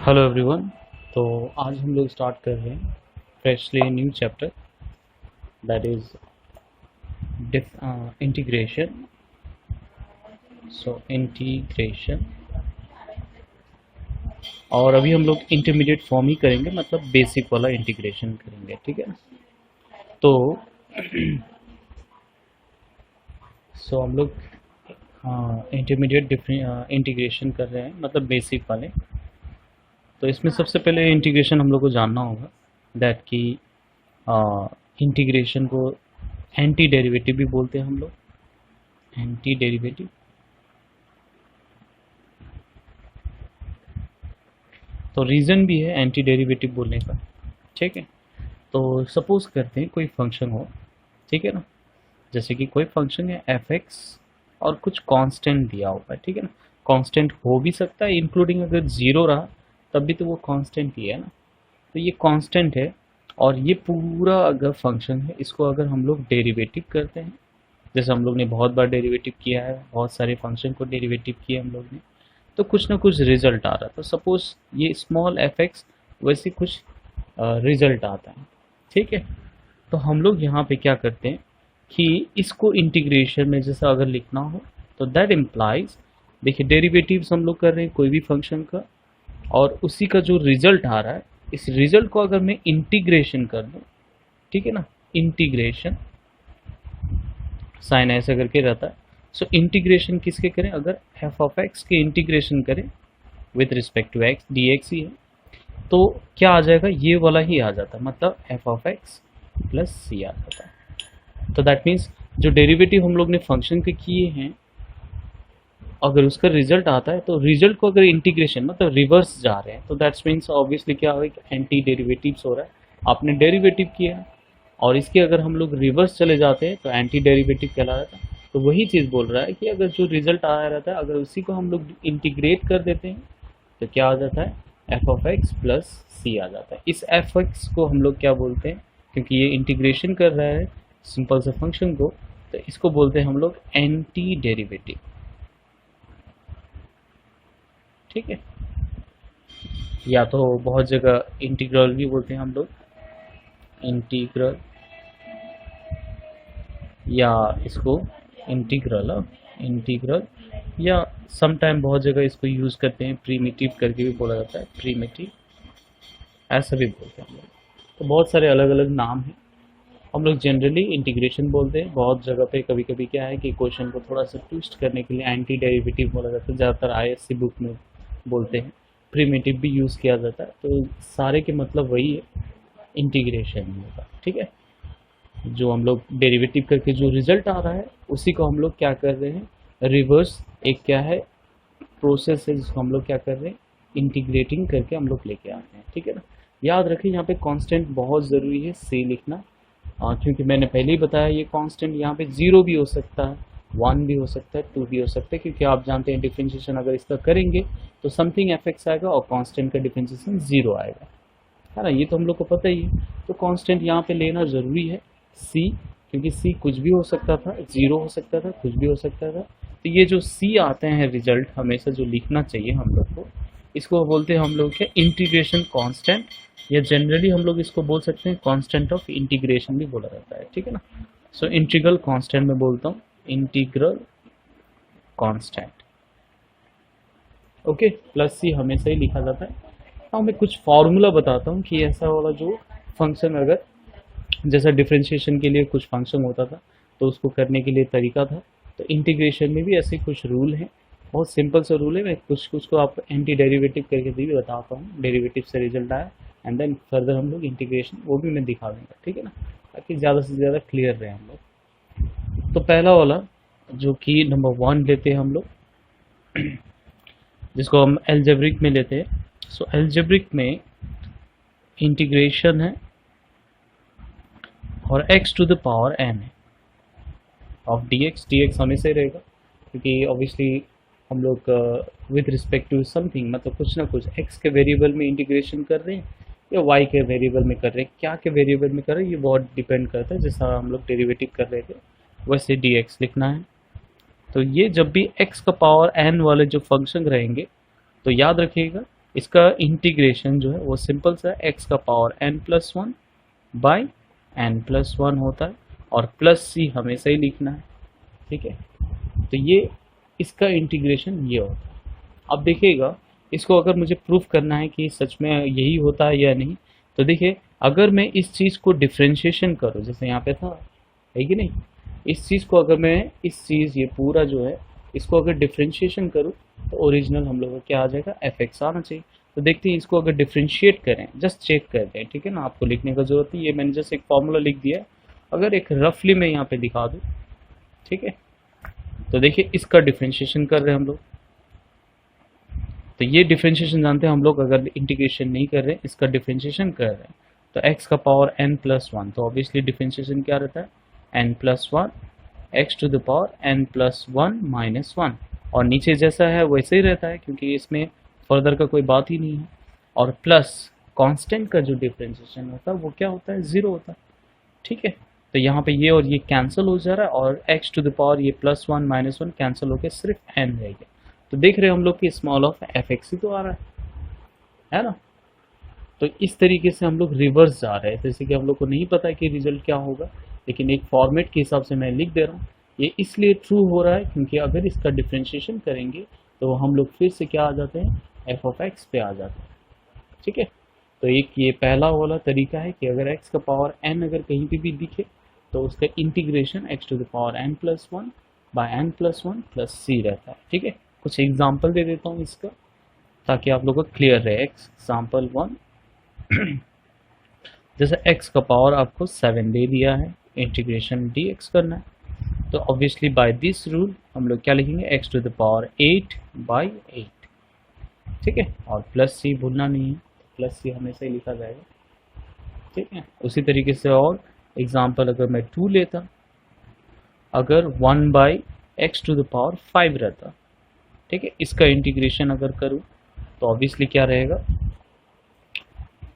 Hello everyone. तो आज हम लोग स्टार्ट कर रहे हैं freshly new chapter that is integration. Integration और अभी हम लोग इंटरमीडिएट फॉर्म ही करेंगे, मतलब बेसिक वाला इंटीग्रेशन करेंगे, ठीक है ना। तो हम लोग इंटरमीडिएट इंटीग्रेशन कर रहे हैं, मतलब बेसिक वाले। तो इसमें सबसे पहले इंटीग्रेशन हम लोग को जानना होगा दैट कि इंटीग्रेशन को एंटी डेरिवेटिव भी बोलते हैं हम लोग, एंटी डेरिवेटिव। तो रीज़न भी है एंटी डेरिवेटिव बोलने का, ठीक है। तो सपोज करते हैं कोई फंक्शन हो, ठीक है ना, जैसे कि कोई फंक्शन है एफ एक्स और कुछ कांस्टेंट दिया हुआ है, ठीक है ना। कांस्टेंट हो भी सकता है इंक्लूडिंग, अगर ज़ीरो रहा तब भी तो वो कांस्टेंट ही है ना। तो ये कांस्टेंट है और ये पूरा अगर फंक्शन है, इसको अगर हम लोग डेरिवेटिव करते हैं, जैसे हम लोग ने बहुत बार डेरिवेटिव किया है, बहुत सारे फंक्शन को डेरिवेटिव किया हम लोग ने, तो कुछ ना कुछ रिजल्ट आ रहा था। सपोज ये स्मॉल एफ एक्स, वैसे कुछ रिजल्ट आता है, ठीक है। तो हम लोग यहाँ पे क्या करते हैं कि इसको इंटीग्रेशन में जैसा अगर लिखना हो तो दैट इम्प्लाइज, देखिए डेरिवेटिव्स हम लोग कर रहे हैं कोई भी फंक्शन का, और उसी का जो रिजल्ट आ रहा है, इस रिजल्ट को अगर मैं इंटीग्रेशन कर दूं, ठीक है ना, इंटीग्रेशन साइन ऐसा करके रहता है। सो इंटीग्रेशन किसके करें, अगर एफ ऑफ एक्स के इंटीग्रेशन करें with respect to X, D X ही है, तो क्या आ जाएगा, ये वाला ही आ जाता है, मतलब एफ ऑफ एक्स प्लस सी आ जाता है। तो दैट मीन्स जो डेरिवेटिव हम लोग ने फंक्शन के किए हैं, अगर उसका रिजल्ट आता है तो रिजल्ट को अगर इंटीग्रेशन मतलब रिवर्स जा रहे हैं, तो दैट्स मीन्स ऑब्वियसली क्या होगा, एंटी डेरिवेटिव्स हो रहा है। आपने डेरिवेटिव किया और इसके अगर हम लोग रिवर्स चले जाते हैं तो एंटी डेरिवेटिव कहला रहता है। तो वही चीज़ बोल रहा है कि अगर जो रिजल्ट आया रहता है, अगर उसी को हम लोग इंटीग्रेट कर देते हैं तो क्या आ जाता है, एफ ऑफ एक्स प्लस सी आ जाता है। इस एफ एक्स को हम लोग क्या बोलते हैं, क्योंकि ये इंटीग्रेशन कर रहा है सिंपल से फंक्शन को, तो इसको बोलते हैं हम लोग एंटी डेरिवेटिव, ठीक है। या तो बहुत जगह इंटीग्रल भी बोलते हैं हम लोग, इंटीग्रल, या इसको इंटीग्रल इंटीग्रल, या समटाइम बहुत जगह इसको यूज़ करते हैं प्रीमिटिव करके भी बोला जाता है, प्रीमिटिव ऐसा भी बोलते हैं हम लोग। तो बहुत सारे अलग अलग नाम हैं। हम लोग जनरली इंटीग्रेशन बोलते हैं, बहुत जगह पे कभी कभी क्या है कि क्वेश्चन को थोड़ा सा ट्विस्ट करने के लिए एंटी डेरिवेटिव बोला जाता है, ज़्यादातर आईएससी बुक में बोलते हैं, प्रीमिटिव भी यूज़ किया जाता है। तो सारे के मतलब वही है, इंटीग्रेशन होगा, ठीक है। जो हम लोग डेरिवेटिव करके जो रिजल्ट आ रहा है उसी को हम लोग क्या कर रहे हैं, रिवर्स एक क्या है प्रोसेस है जिसको हम लोग क्या कर रहे हैं, इंटीग्रेटिंग करके हम लोग लेके आ रहे हैं, ठीक है ना। याद रखिए यहाँ पे कांस्टेंट बहुत ज़रूरी है सी लिखना, क्योंकि मैंने पहले ही बताया ये कांस्टेंट यहाँ पे जीरो भी हो सकता है, वन भी हो सकता है, टू भी हो सकता है, क्योंकि आप जानते हैं डिफ्रेंशिएशन अगर इसका करेंगे तो समथिंग एफ एक्स आएगा और कांस्टेंट का डिफ्रेंशिएशन जीरो आएगा, है ना। ये तो हम लोग को पता ही है। तो कांस्टेंट यहाँ पे लेना ज़रूरी है सी, क्योंकि सी कुछ भी हो सकता था, जीरो हो सकता था, कुछ भी हो सकता था। तो ये जो सी आते हैं रिजल्ट हमेशा जो लिखना चाहिए हम लोग को, इसको बोलते हैं हम लोग क्या, इंटीग्रेशन कांस्टेंट, या जनरली हम लोग इसको बोल सकते हैं कांस्टेंट ऑफ इंटीग्रेशन भी बोला जाता है, ठीक है ना। सो इंटीग्रल कांस्टेंट में बोलता हूँ, integral constant, okay, plus C हमेशा ही लिखा जाता है। हाँ, मैं कुछ फॉर्मूला बताता हूँ कि ऐसा वाला जो फंक्शन अगर जैसा डिफरेंशिएशन के लिए कुछ फंक्शन होता था तो उसको करने के लिए तरीका था, तो इंटीग्रेशन में भी ऐसे कुछ रूल हैं, बहुत सिंपल सा रूल है। मैं कुछ कुछ को आप एंटी डेरिवेटिव करके भी बताता हूँ, डेरिवेटिव से रिजल्ट आया एंड देन फर्दर हम लोग इंटीग्रेशन वो भी मैं दिखा दूँगा, ठीक है ना, ताकि ज़्यादा से ज़्यादा क्लियर रहे हम लोग। तो पहला वाला जो कि नंबर 1 लेते हैं हम लोग, जिसको हम एल्जेब्रिक में लेते हैं। सो एल्जेब्रिक में इंटीग्रेशन है और x to the power n है ऑफ dx, dx हमेशा ही रहेगा, क्योंकि ऑब्वियसली हम लोग विद रिस्पेक्ट टू समथिंग, मतलब कुछ ना कुछ x के वेरिएबल में इंटीग्रेशन कर रहे हैं या y के वेरिएबल में कर रहे हैं, क्या के वेरिएबल में कर रहे हैं ये बहुत डिपेंड करता है। जैसा हम लोग डेरिवेटिव कर रहे थे वैसे dx लिखना है। तो ये जब भी x का पावर n वाले जो फंक्शन रहेंगे तो याद रखिएगा इसका इंटीग्रेशन जो है वो सिंपल सा x का पावर n+1 बाई n+1 होता है, और प्लस सी हमेशा ही लिखना है, ठीक है। तो ये इसका इंटीग्रेशन ये होता है। अब देखिएगा, इसको अगर मुझे प्रूफ करना है कि सच में यही होता है या नहीं, तो देखिए अगर मैं इस चीज़ को डिफ्रेंशिएशन करूँ, जैसे यहाँ पे था, है कि नहीं, इस चीज़ को अगर मैं ये पूरा जो है इसको अगर डिफ्रेंशिएशन करूँ तो ओरिजिनल हम लोग का क्या आ जाएगा, fx आना चाहिए। तो देखते हैं इसको अगर डिफ्रेंशिएट करें, जस्ट चेक करते हैं, ठीक है ना, आपको लिखने का जरूरत नहीं, ये मैंने जस्ट एक फॉर्मूला लिख दिया है। अगर एक रफली मैं यहाँ पे दिखा दूँ, ठीक है, तो देखिए इसका डिफ्रेंशिएशन कर रहे हैं हम लोग। तो ये डिफ्रेंशिएशन जानते हैं हम लोग, अगर इंटीग्रेशन नहीं कर रहे हैं, इसका डिफ्रेंशिएशन कर रहे हैं, तो x का पावर n+1, तो ऑब्वियसली डिफ्रेंशिएशन क्या रहता है, n+1 x to the power n+1 -1, और नीचे जैसा है वैसे ही रहता है, क्योंकि इसमें फर्दर का कोई बात ही नहीं है। और प्लस कांस्टेंट का जो डिफ्रेंशिएशन होता है वो क्या होता है, 0 होता है, ठीक है। तो यहाँ पे ये और ये कैंसिल हो जा रहा है, और x टू द पावर ये +1 -1 कैंसिल होकर सिर्फ n रह गया। तो देख रहे हैं हम लोग कि स्मॉल ऑफ fx ही तो आ रहा है ना। तो इस तरीके से हम लोग रिवर्स जा रहे हैं, जैसे कि हम लोग को नहीं पता है कि रिजल्ट क्या होगा, लेकिन एक फॉर्मेट के हिसाब से मैं लिख दे रहा हूँ। ये इसलिए ट्रू हो रहा है क्योंकि अगर इसका डिफ्रेंशिएशन करेंगे तो हम लोग फिर से क्या आ जाते हैं, f(x) पे आ जाते हैं, ठीक है। तो एक ये पहला वाला तरीका है कि अगर x का पावर n अगर कहीं पे भी दिखे तो उसका integration x to the power n+1 by n+1 plus c रहता है, ठीक है। कुछ एग्जांपल दे देता हूँ इसका, ताकि आप लोगों को क्लियर रहे। एग्जांपल 1 जैसे x का पावर आपको 7 दे दिया है, इंटीग्रेशन dx करना है, तो ऑब्वियसली बाय दिस रूल हम लोग क्या लिखेंगे, x टू द पावर 8/8, ठीक है। और प्लस सी भूलना नहीं है, प्लस सी हमेशा ही लिखा जाएगा, ठीक है। उसी तरीके से और एग्जांपल अगर मैं 2 लेता, अगर 1/x टू द पावर 5 रहता, ठीक है, इसका इंटीग्रेशन अगर करूँ तो ऑब्वियसली क्या रहेगा,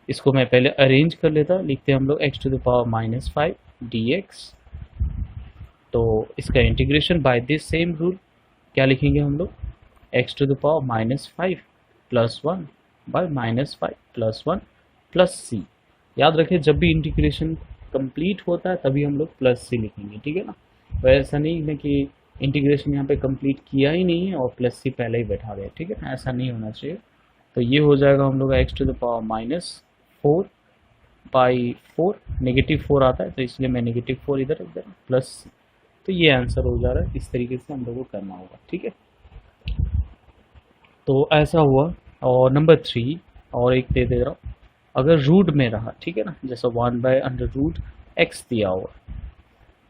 इसको मैं पहले अरेंज कर लेता, लिखते हैं हम लोग x to the power -5 dx, तो इसका integration by this same rule क्या लिखेंगे हम लोग, x to the power -5 + 1 by -5 + 1 plus C. याद रखें जब भी इंटीग्रेशन कंप्लीट होता है तभी हम लोग प्लस सी लिखेंगे, ठीक है ना। तो ऐसा नहीं है कि इंटीग्रेशन यहाँ पे कंप्लीट किया ही नहीं है और प्लस सी पहले ही बैठा रहे, ठीक है ना, ऐसा नहीं होना चाहिए। तो ये हो जाएगा हम लोग x टू द पावर -4/4, -4 आता है तो इसलिए मैं -4 इधर रख दे रहा हूँ, प्लस सी। तो ये आंसर हो जा रहा है, इस तरीके से हम लोग को करना होगा, ठीक है। तो ऐसा हुआ। और नंबर 3 और एक दे रहा हूँ, अगर रूट में रहा, ठीक है ना, जैसा 1/√x दिया हुआ,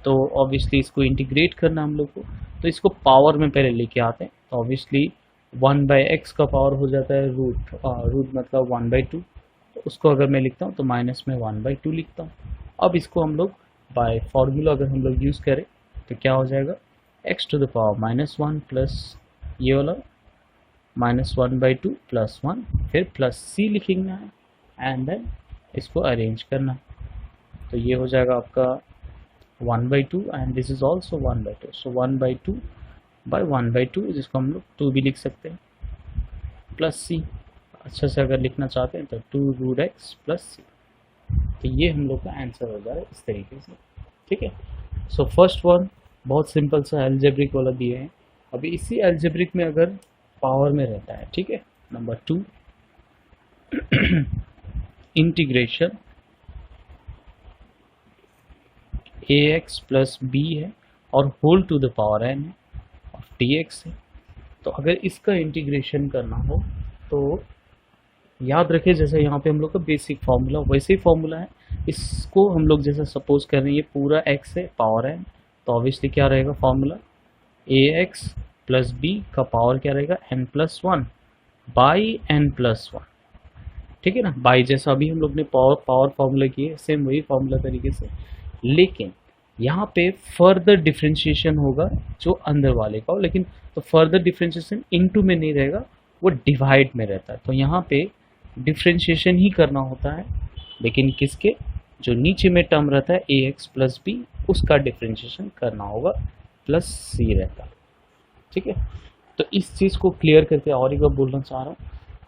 तो ऑब्वियसली इसको इंटीग्रेट करना हम लोग को, तो इसको पावर में पहले लेके आते हैं। तो ऑब्वियसली 1/x का पावर हो जाता है रूट मतलब 1/2, तो उसको अगर मैं लिखता हूँ तो माइनस में 1/2 लिखता हूँ। अब इसको हम लोग बाय फॉर्मूला अगर हम लोग यूज़ करें तो क्या हो जाएगा, x to the power -1 plus ये वाला -1/2 + 1, फिर प्लस c लिखना है एंड देन इसको अरेंज करना है। तो ये हो जाएगा आपका 1/2 and this is also 1/2, so 1/2 by 1/2, जिसको हम लोग 2 भी लिख सकते हैं, प्लस c। अच्छा से अगर लिखना चाहते हैं तो 2√x प्लस c। तो ये हम लोग का आंसर हो जाएगा इस तरीके से, ठीक है। सो फर्स्ट वन बहुत सिंपल सा एल्जेब्रिक वाला दिए हैं। अभी इसी एल्जेब्रिक में अगर पावर में रहता है, ठीक है, number 2 integration ax plus b है और whole to the power n है और dx है। तो अगर इसका इंटीग्रेशन करना हो तो याद रखें जैसे यहाँ पे हम लोग का बेसिक फार्मूला वैसे ही फार्मूला है, इसको हम लोग जैसे सपोज कर रहे हैं ये पूरा x है पावर n, तो ऑब्वियसली क्या रहेगा फार्मूला, ax प्लस b का पावर क्या रहेगा n+1 बाई n+1, ठीक है ना। बाई जैसा अभी हम लोग ने पावर फार्मूला किए सेम वही फार्मूला तरीके से, लेकिन यहाँ पे फर्दर डिफ्रेंशिएशन होगा जो अंदर वाले का हो, लेकिन तो फर्दर डिफ्रेंशिएशन इनटू में नहीं रहेगा, वो डिवाइड में रहता है। तो यहाँ पे डिफ्रेंशिएशन ही करना होता है, लेकिन किसके, जो नीचे में टर्म रहता है ax प्लस b उसका डिफ्रेंशिएशन करना होगा, प्लस c रहता है, ठीक है। तो इस चीज़ को क्लियर करके और एक बार बोलना चाह रहा हूँ,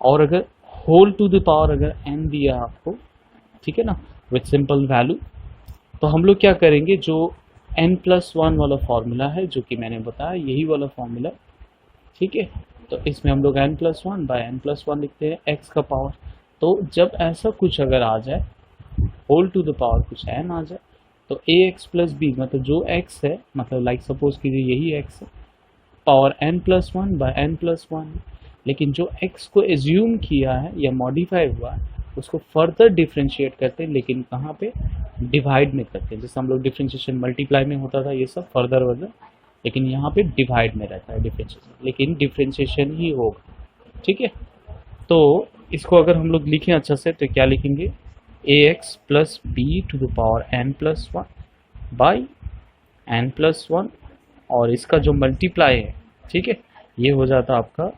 और अगर होल टू द पावर अगर n दिया आपको, ठीक है ना, विथ सिंपल वैल्यू, तो हम लोग क्या करेंगे, जो n+1 वाला फॉर्मूला है जो कि मैंने बताया, यही वाला फॉर्मूला, ठीक है, तो इसमें हम लोग n+1/n+1 लिखते हैं x का पावर। तो जब ऐसा कुछ अगर आ जाए, होल टू द पावर कुछ n आ जाए, तो ax प्लस b, मतलब जो x है, मतलब लाइक सपोज कीजिए यही x है, पावर n+1/n+1, लेकिन जो x को एज्यूम किया है या मॉडिफाई हुआ है उसको फर्दर डिफ्रेंशिएट करते हैं, लेकिन कहाँ पे, डिवाइड में करते हैं। जैसे हम लोग डिफ्रेंशिएशन मल्टीप्लाई में होता था ये सब फर्दर वर्दर, लेकिन यहाँ पे डिवाइड में रहता है डिफ्रेंशिएशन, लेकिन डिफ्रेंशिएशन ही होगा, ठीक है। तो इसको अगर हम लोग लिखें अच्छा से तो क्या लिखेंगे, ax plus b to the power n+1 by n+1, और इसका जो मल्टीप्लाई है, ठीक है, ये हो जाता आपका,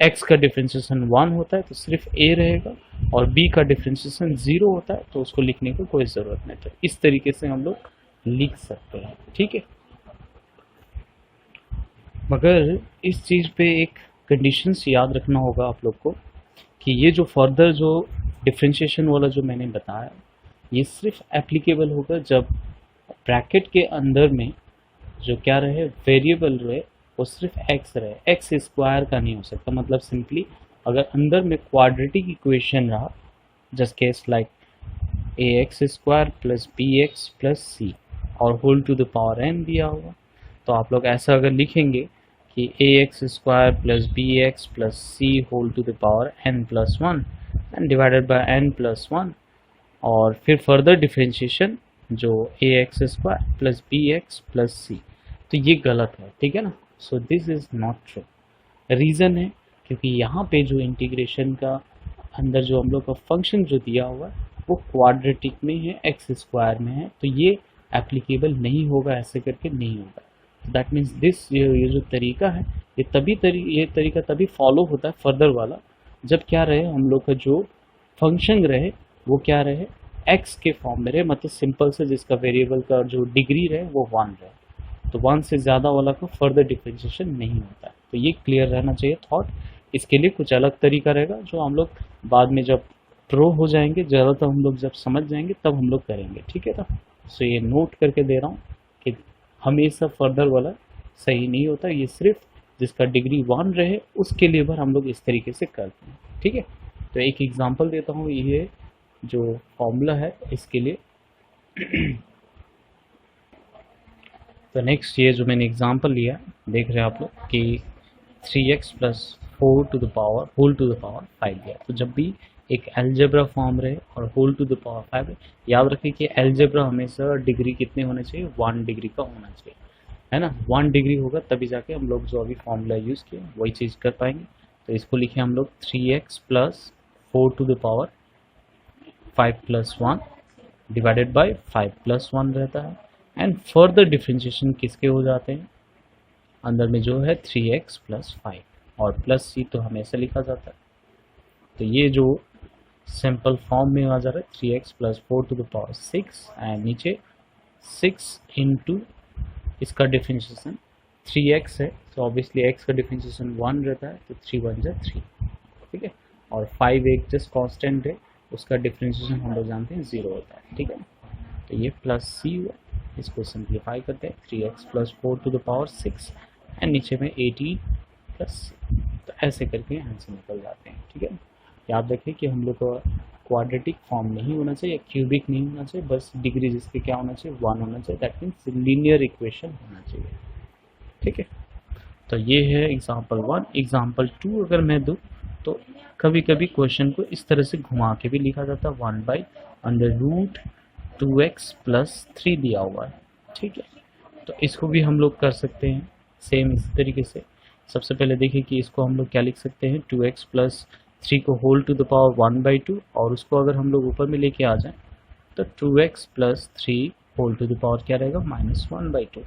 x का डिफ्रेंशिएशन 1 होता है तो सिर्फ a रहेगा, और b का डिफ्रेंशिएशन 0 होता है तो उसको लिखने की कोई ज़रूरत नहीं। तो इस तरीके से हम लोग लिख सकते हैं, ठीक है। मगर इस चीज़ पे एक कंडीशंस याद रखना होगा आप लोग को, कि ये जो फर्दर जो डिफ्रेंशिएशन वाला जो मैंने बताया, ये सिर्फ एप्लीकेबल होगा जब ब्रैकेट के अंदर में जो क्या रहे, वेरिएबल रहे, वो सिर्फ x रहे, एक्स स्क्वायर का नहीं हो सकता। मतलब सिंपली अगर अंदर में क्वाड्रेटिक इक्वेशन रहा, just case like ax² plus bx plus c और whole to the power n दिया हुआ, तो आप लोग ऐसा अगर लिखेंगे कि ax² plus bx plus c whole to the power n+1 and divided by n+1, और फिर फर्दर डिफ्रेंशिएशन जो ax² plus bx plus c, तो ये गलत है, ठीक है ना। So this is not true. Reason है क्योंकि यहाँ पे जो इंटीग्रेशन का अंदर जो हम लोग का फंक्शन जो दिया हुआ है वो क्वाड्रेटिक में है, x² में है, तो ये एप्लीकेबल नहीं होगा, ऐसे करके नहीं होगा। दैट मीन्स दिस, ये जो तरीका है ये तरीका तभी फॉलो होता है फर्दर वाला, जब क्या रहे, हम लोग का जो फंक्शन रहे वो क्या रहे, x के फॉर्म में रहे, मतलब सिंपल से जिसका वेरिएबल का जो डिग्री रहे वो 1 रहे, तो 1 से ज़्यादा वाला का फर्दर डिफ्रेंशिएशन नहीं होता है। तो ये क्लियर रहना चाहिए थॉट। इसके लिए कुछ अलग तरीका रहेगा जो हम लोग बाद में जब प्रो हो जाएंगे, ज़्यादातर हम लोग जब समझ जाएंगे तब हम लोग करेंगे, ठीक है ना। सो ये नोट करके दे रहा हूँ कि हमेशा फर्दर वाला सही नहीं होता, ये सिर्फ जिसका डिग्री 1 रहे उसके लिए भर हम लोग इस तरीके से करते हैं, ठीक है। तो एक एग्जांपल देता हूँ, ये जो फॉर्मूला है इसके लिए। तो नेक्स्ट ये जो मैंने एग्जांपल लिया, देख रहे हैं आप लोग कि 3x plus 4 to the power whole to the power 5 दिया। तो जब भी एक अलजेब्रा फॉर्म रहे और होल टू द पावर 5 है, याद रखिए कि अलजेब्रा हमेशा डिग्री कितने होने चाहिए, 1 डिग्री का होना चाहिए, है ना। 1 डिग्री होगा तभी जाके हम लोग जो अभी फॉर्मूला यूज़ किए वही चीज़ कर पाएंगे। तो इसको लिखे हम लोग 3x plus 4 to the power 5 plus 1 divided by 5 plus 1 रहता है, एंड फर्दर डिफ्रेंशिएशन किसके हो जाते हैं, अंदर में जो है 3x प्लस 5 और प्लस c तो हमेशा लिखा जाता है। तो ये जो सिंपल फॉर्म में आ जा रहा है 3x plus 4 to the power 6 and नीचे 6 इंटू इसका डिफ्रेंशिएशन 3x है, तो ऑब्वियसली x का डिफ्रेंशिएशन 1 रहता है, तो 3 1 जा 3, ठीक है। और 5 एक जस्ट कांस्टेंट है, उसका डिफ्रेंशिएशन हम लोग जानते हैं 0 होता है, ठीक है। तो ये प्लस c हुआ, इसको सिंप्लीफाई करते हैं 3x plus 4 to the power 6 and नीचे में 18 प्लस c, तो ऐसे करके आंसर निकल जाते हैं, ठीक है। याद रखिए कि हम लोग का क्वाड्रेटिक फॉर्म नहीं होना चाहिए, क्यूबिक नहीं होना चाहिए, बस डिग्री जिसके क्या होना चाहिए 1 होना चाहिए, दैट मीन्स लीनियर इक्वेशन होना चाहिए, ठीक है। तो ये है एग्जाम्पल 1। एग्जाम्पल 2 अगर मैं दूँ तो कभी कभी क्वेश्चन को इस तरह से घुमा के भी लिखा जाता है, 1/√2x प्लस 3 दिया हुआ है, ठीक है। तो इसको भी हम लोग कर सकते हैं सेम इस तरीके से। सबसे पहले देखिए कि इसको हम लोग क्या लिख सकते हैं, 2x प्लस 3 को होल टू द पावर 1/2, और उसको अगर हम लोग ऊपर में लेके आ जाएं तो 2x plus 3 whole to the power क्या रहेगा, -1/2,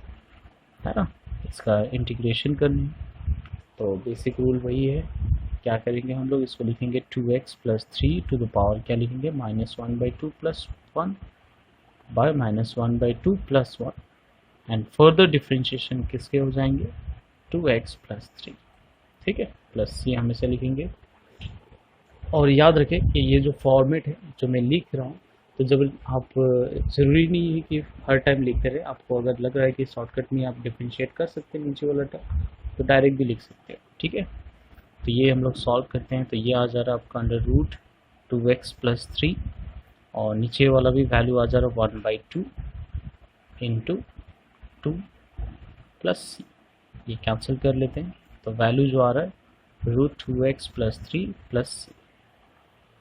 है ना। इसका इंटीग्रेशन करनी है तो बेसिक रूल वही है, क्या करेंगे हम लोग, इसको लिखेंगे 2x plus 3 to the power क्या लिखेंगे, -1/2 plus 1 by -1/2 plus 1, and further differentiation किसके हो जाएंगे, 2x प्लस 3, ठीक है, प्लस c हमेशा लिखेंगे और याद रखें कि ये जो फॉर्मेट है जो मैं लिख रहा हूँ, तो जब आप ज़रूरी नहीं है कि हर टाइम लिखते रहे। आपको अगर लग रहा है कि शॉर्टकट में आप डिफ्रेंशिएट कर सकते हैं नीचे वाला टर्म, तो डायरेक्ट भी लिख सकते हैं, ठीक है। तो ये हम लोग सॉल्व करते हैं, तो ये आ जा रहा है आपका अंडर रूट 2x + 3, और नीचे वाला भी वैल्यू आ जा रहा है 1/2 इंटू 2 + c। ये कैंसिल कर लेते हैं, तो वैल्यू जो आ रहा है √2x + 3 + c,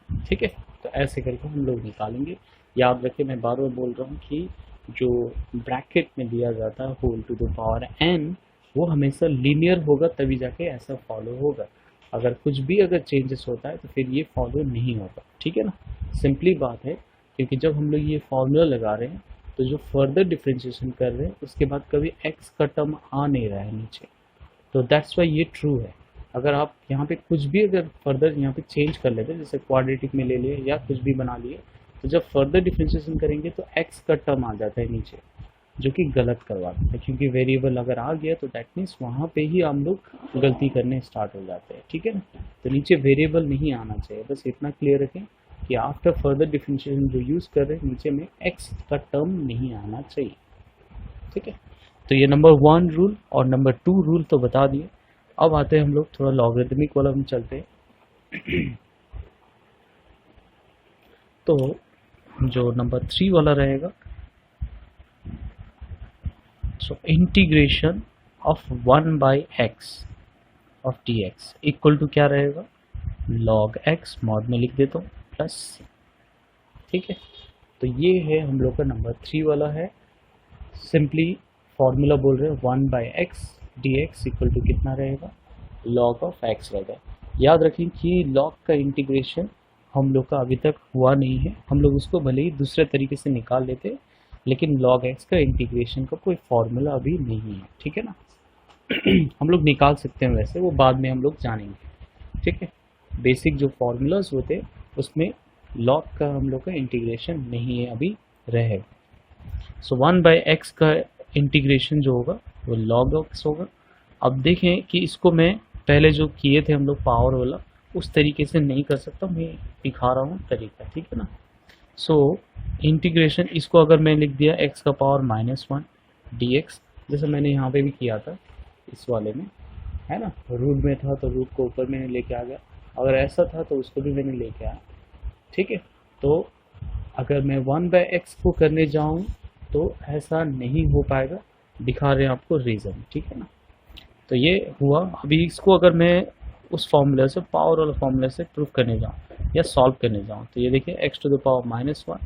ठीक है। तो ऐसे करके हम लोग निकालेंगे। याद रखें, मैं बार बार बोल रहा हूँ कि जो ब्रैकेट में दिया जाता है whole to the power n, वो हमेशा लीनियर होगा, तभी जाके ऐसा फॉलो होगा। अगर कुछ भी अगर चेंजेस होता है तो फिर ये फॉलो नहीं होगा, ठीक है ना। सिंपली बात है, क्योंकि जब हम लोग ये फॉर्मूला लगा रहे हैं तो जो फर्दर डिफ्रेंशिएशन कर रहे हैं उसके बाद कभी x का टर्म आ नहीं रहा है नीचे, तो दैट्स वाई ये ट्रू है। अगर आप यहाँ पे कुछ भी अगर फर्दर यहाँ पे चेंज कर लेते हैं, जैसे क्वाड्रेटिक में ले लिए या कुछ भी बना लिए, तो जब फर्दर डिफ्रेंशिएशन करेंगे तो x का टर्म आ जाता है नीचे, जो कि गलत करवा देता है। क्योंकि वेरिएबल अगर आ गया तो दैट मीन्स वहाँ पे ही हम लोग गलती करने स्टार्ट हो जाते हैं, ठीक है ना। तो नीचे वेरिएबल नहीं आना चाहिए, बस इतना क्लियर रखें कि आफ्टर फर्दर डिफ्रेंशिएशन जो यूज़ कर रहे हैं नीचे में x का टर्म नहीं आना चाहिए, ठीक है। तो ये नंबर 1 रूल और नंबर 2 रूल तो बता दिए। अब आते हैं हम लोग थोड़ा लॉगरिथमिक वाला में चलते हैं। तो जो नंबर 3 वाला रहेगा, so integration of 1/x of dx equal to क्या रहेगा, log x, मॉड में लिख देता हूँ, प्लस c, ठीक है। तो ये है हम लोग का नंबर 3 वाला है। सिंपली फॉर्मूला बोल रहे हैं 1/x dx इक्वल टू कितना रहेगा, log ऑफ x रहेगा। याद रखें कि log का इंटीग्रेशन हम लोग का अभी तक हुआ नहीं है, हम लोग उसको भले ही दूसरे तरीके से निकाल लेते, लेकिन log x का इंटीग्रेशन का कोई फॉर्मूला अभी नहीं है, ठीक है ना। हम लोग निकाल सकते हैं वैसे, वो बाद में हम लोग जानेंगे, ठीक है। बेसिक जो फॉर्मूलाज होते हैं उसमें log का हम लोग का इंटीग्रेशन नहीं है अभी रहेगा। सो 1/x का इंटीग्रेशन जो होगा वो log x होगा। अब देखें कि इसको मैं पहले जो किए थे हम लोग पावर वाला, उस तरीके से नहीं कर सकता, मैं दिखा रहा हूँ तरीका, ठीक है ना। सो इंटीग्रेशन, इसको अगर मैं लिख दिया x का पावर -1 dx, जैसे मैंने यहाँ पे भी किया था इस वाले में, है ना। रूट में था तो रूट को ऊपर मैंने लेके आ गया, अगर ऐसा था तो उसको भी मैंने लेके आया, ठीक है। तो अगर मैं 1/x को करने जाऊँ तो ऐसा नहीं हो पाएगा, दिखा रहे हैं आपको रीज़न, ठीक है ना। तो ये हुआ। अभी इसको अगर मैं उस फॉर्मूले से, पावर वाला फॉर्मूले से प्रूफ करने जाऊँ या सॉल्व करने जाऊँ, तो ये देखिए x टू द पावर -1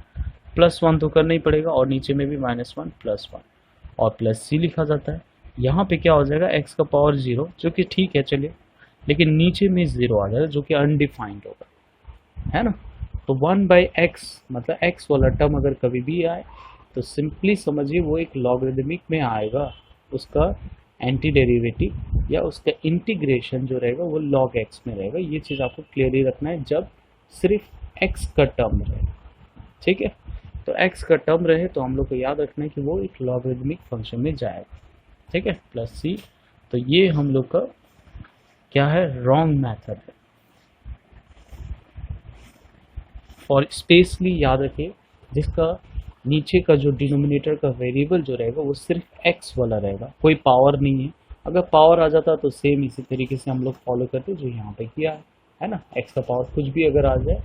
+1 तो करना ही पड़ेगा, और नीचे में भी -1 +1 और +c लिखा जाता है। यहाँ पे क्या हो जाएगा, x का पावर 0, जो कि ठीक है चलिए, लेकिन नीचे में 0 आ जाएगा जो कि अनडिफाइंड होगा, है ना। तो 1/x मतलब x वाला टर्म अगर कभी भी आए तो सिंपली समझिए वो एक लॉगरिदमिक में आएगा, उसका एंटी डेरिवेटिव या उसका इंटीग्रेशन जो रहेगा वो log x में रहेगा। ये चीज़ आपको क्लियरली रखना है जब सिर्फ x का टर्म रहे, ठीक है। तो x का टर्म रहे तो हम लोग को याद रखना है कि वो एक लॉगरिदमिक फंक्शन में जाएगा, ठीक है, +c। तो ये हम लोग का क्या है, रॉन्ग मेथड है। फॉर स्पेसली याद रखिए, जिसका नीचे का जो डिनोमिनेटर का वेरिएबल जो रहेगा वो सिर्फ x वाला रहेगा, कोई पावर नहीं है। अगर पावर आ जाता तो सेम इसी तरीके से हम लोग फॉलो करते जो यहाँ पे किया है ना। x का पावर कुछ भी अगर आ जाए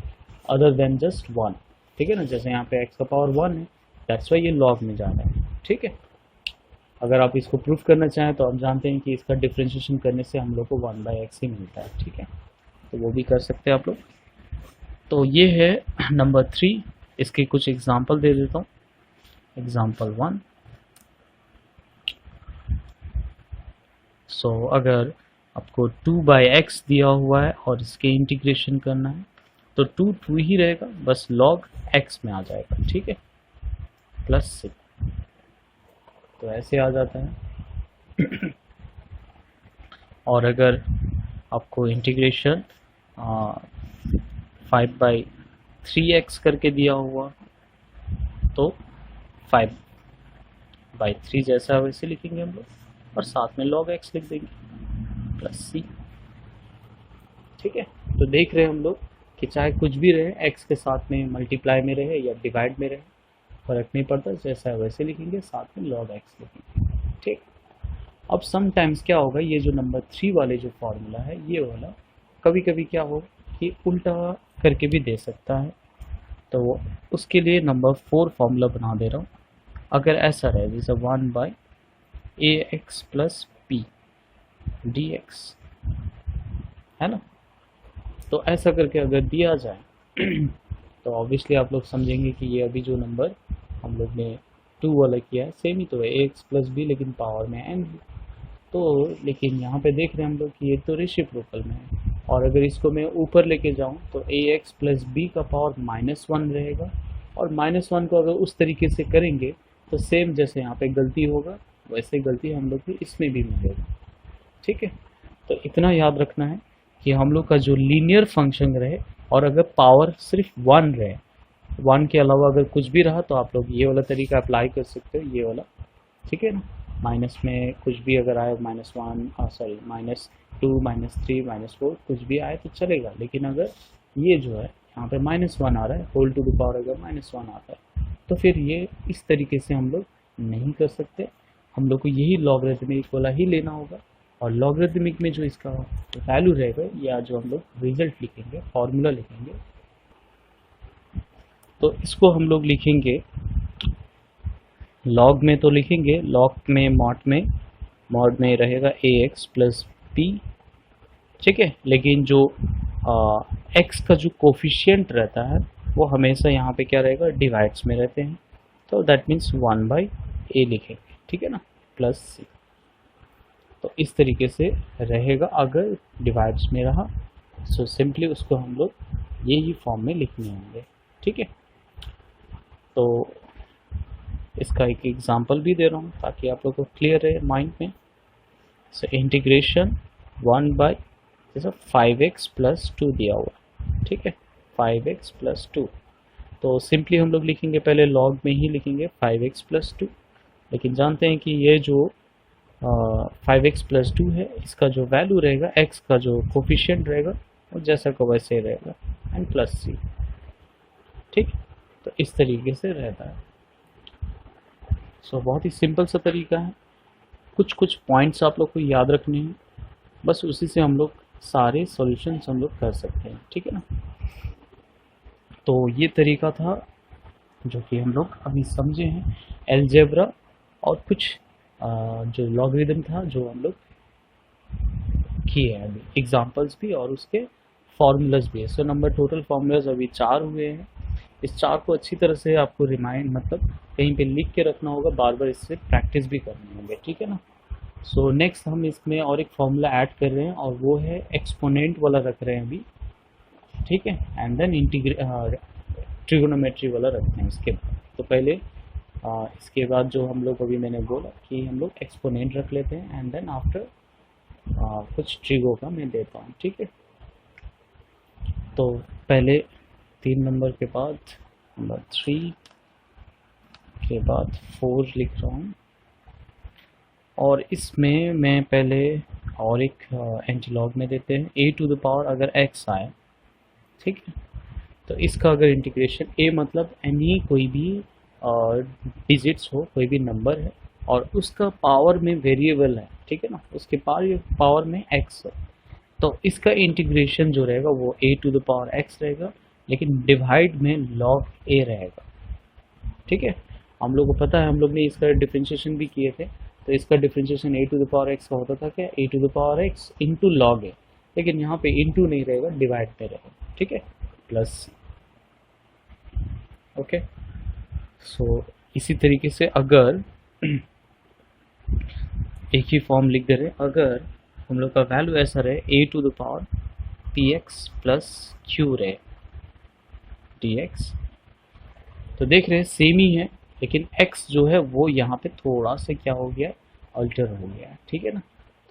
अदर देन जस्ट 1, ठीक है ना। जैसे यहाँ पे x का पावर 1 है, दैट्स वाई ये लॉग में जा रहा है, ठीक है। अगर आप इसको प्रूफ करना चाहें तो आप जानते हैं कि इसका डिफ्रेंशिएशन करने से हम लोग को 1/x ही मिलता है, ठीक है। तो वो भी कर सकते हैं आप लोग। तो ये है नंबर 3, इसके कुछ एग्जाम्पल दे देता हूँ। एग्जाम्पल 1, सो अगर आपको 2/x दिया हुआ है और इसके इंटीग्रेशन करना है तो 2 ही रहेगा, बस log x में आ जाएगा, ठीक है, +6, तो ऐसे आ जाता है। और अगर आपको इंटीग्रेशन 5/3x करके दिया हुआ तो 5/3 जैसा है वैसे लिखेंगे हम लोग, और साथ में log x लिख देंगे +c, ठीक है। तो देख रहे हैं हम लोग कि चाहे कुछ भी रहे, x के साथ में मल्टीप्लाई में रहे या डिवाइड में रहे, फर्क नहीं पड़ता, जैसा है वैसे लिखेंगे, साथ में log x लिखेंगे। ठीक। अब समटाइम्स क्या होगा, ये जो नंबर 3 वाले जो फॉर्मूला है ये वाला कभी कभी क्या हो कि उल्टा करके भी दे सकता है, तो उसके लिए नंबर 4 फॉर्मूला बना दे रहा हूँ। अगर ऐसा रहे जैसे 1/ax प्लस पी dx है ना, तो ऐसा करके अगर दिया जाए तो ऑब्वियसली आप लोग समझेंगे कि ये अभी जो नंबर हम लोग ने 2 वाला किया है सेम ही तो है, ax प्लस बी, लेकिन पावर में n। तो लेकिन यहाँ पे देख रहे हैं हम लोग कि ये तो रेसिप्रोकल में है, और अगर इसको मैं ऊपर लेके जाऊँ तो ax प्लस बी का पावर -1 रहेगा, और -1 को अगर उस तरीके से करेंगे तो सेम जैसे यहाँ पे गलती होगा वैसे गलती हम लोग को इसमें भी मिलेगा। ठीक है, तो इतना याद रखना है कि हम लोग का जो लीनियर फंक्शन रहे, और अगर पावर सिर्फ 1 रहे, 1 के अलावा अगर कुछ भी रहा, तो आप लोग ये वाला तरीका अप्लाई कर सकते हो, ये वाला। ठीक है ना, माइनस में कुछ भी अगर आए, -1 सॉरी -2 -3 -4 कुछ भी आए तो चलेगा, लेकिन अगर ये जो है यहाँ पे -1 आ रहा है, होल टू द पावर अगर -1 आता है, तो फिर ये इस तरीके से हम लोग नहीं कर सकते। हम लोग को यही लॉगरिथमिक वाला ही लेना होगा, और लॉगरिथमिक में जो इसका वैल्यू रहेगा या जो हम लोग रिजल्ट लिखेंगे, फॉर्मूला लिखेंगे, तो इसको हम लोग लिखेंगे लॉग में, तो लिखेंगे लॉग में मॉड में रहेगा ax प्लस पी। ठीक है, लेकिन जो x का जो कोफिशिएंट रहता है वो हमेशा यहाँ पे क्या रहेगा, डिवाइड्स में रहते हैं, तो दैट मीन्स 1/a लिखेंगे। ठीक है ना, प्लस c। तो इस तरीके से रहेगा अगर डिवाइड्स में रहा, सो सिंपली उसको हम लोग यही फॉर्म में लिखने होंगे। ठीक है, तो इसका एक एग्जांपल भी दे रहा हूँ ताकि आप लोगों को क्लियर रहे माइंड में। सो इंटीग्रेशन 1 जैसे 5x प्लस 2 दिया हुआ। ठीक है, 5x प्लस 2, तो सिंपली हम लोग लिखेंगे, पहले लॉग में ही लिखेंगे 5x प्लस 2, लेकिन जानते हैं कि ये जो 5x प्लस 2 है, इसका जो वैल्यू रहेगा, x का जो कोफिशिएंट रहेगा वो जैसा को वैसे रहेगा, एंड प्लस c। ठीक, तो इस तरीके से रहता है। सो बहुत ही सिंपल सा तरीका है, कुछ पॉइंट्स आप लोग को याद रखने हैं, बस उसी से हम लोग सारे सॉल्यूशंस हम लोग कर सकते हैं। ठीक है ना, तो ये तरीका था जो कि हम लोग अभी समझे हैं, अलजेब्रा और कुछ जो लॉगरिथम था जो हम लोग किए हैं अभी, एग्जांपल्स भी और उसके फॉर्मूलाज भी है। सो नंबर टोटल फॉर्मूलाज अभी 4 हुए हैं। इस 4 को अच्छी तरह से आपको रिमाइंड मतलब कहीं पे लिख के रखना होगा, बार बार इससे प्रैक्टिस भी करनी होगी। ठीक है ना, सो नेक्स्ट हम इसमें और एक फॉर्मूला ऐड कर रहे हैं, और वो है एक्सपोनेंट वाला रख रहे हैं अभी। ठीक है, एंड देन ट्रिगोनोमेट्री वाला रखते हैं इसके बाद। तो पहले इसके बाद जो हम लोग अभी मैंने बोला कि हम लोग एक्सपोनेंट रख लेते हैं, एंड देन आफ्टर कुछ ट्रिगो का मैं देता हूँ। ठीक है, तो पहले 3 नंबर के बाद नंबर 3 के बाद 4 लिख रहा हूँ, और इसमें मैं पहले और एक एंटीलॉग में देते हैं a टू द पावर अगर x आए। ठीक है, तो इसका अगर इंटीग्रेशन a मतलब एनी कोई भी डिजिट्स हो, कोई भी नंबर है और उसका पावर में वेरिएबल है। ठीक है ना, उसके पावर में x है, तो इसका इंटीग्रेशन जो रहेगा वो a to the power x रहेगा, लेकिन डिवाइड में log a रहेगा। ठीक है, हम लोग को पता है, हम लोग ने इसका डिफरेंशिएशन भी किए थे, तो इसका differentiation a to the power x का होता था क्या, a to the power x into log a, लेकिन यहाँ पे इंटू नहीं रहेगा, डिवाइड में रहेगा। ठीक है, प्लस। ओके, सो इसी तरीके से अगर एक ही फॉर्म लिख दे रहे, अगर हम लोग का वैल्यू ऐसा रहे a to the power px plus q रहे dx, तो देख रहे हैं सेम ही है, लेकिन x जो है वो यहाँ पे थोड़ा सा क्या हो गया, अल्टर हो गया है। ठीक है ना,